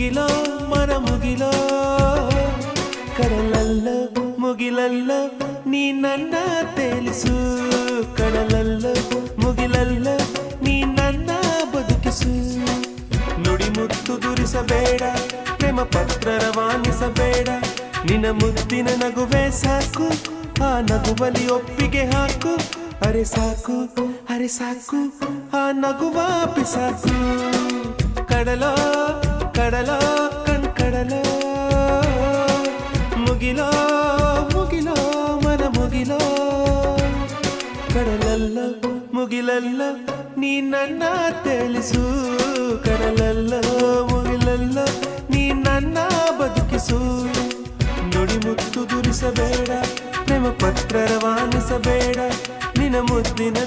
ಮುಗಿಲೋ ಮನ ಮುಗಿಲೋ ಕಡಲಲ್ಲೋ ಮುಗಿಲಲ್ಲೋ ನೀ ನನ್ನ ತೇಲಿಸು ಕಡಲಲ್ಲೋ ಮುಗಿಲಲ್ಲೋ ನೀ ನನ್ನ ಬದುಕಿಸು ನುಡಿ ಮುತ್ತು ದುರಿಸಬೇಡ ಪ್ರೇಮ ಪತ್ರ ರವಾನಿಸಬೇಡ ನಿನ್ನ ಮುದ್ದಿನ ನಗುವೆ ಸಾಕು ಆ ನಗುವಲಿ ಒಪ್ಪಿಗೆ ಹಾಕು ಅರೆ ಸಾಕು ಆ ನಗುವ ಪಿಸಾಕು ಕಡಲೋ ಕಡಲೋ ಕಡಲೋ ಮುಗಿಲೋ ಮುಗಿಲೋ ಮನ ಮುಗಿಲೋ ಕಡಲಲ್ಲ ಮುಗಿಲಲ್ಲ ನೀ ನನ್ನ ತೇಲಿಸು ಕಡಲಲ್ಲ ಮುಗಿಲಲ್ಲ ನೀ ನನ್ನ ಬದುಕಿಸು ನುಡಿ ಮುತ್ತು ದುರಿಸಬೇಡ ಪ್ರೇಮ ಪತ್ರ ರವಾನಿಸಬೇಡ ನಿನ್ನ ಮುದ್ದಿನ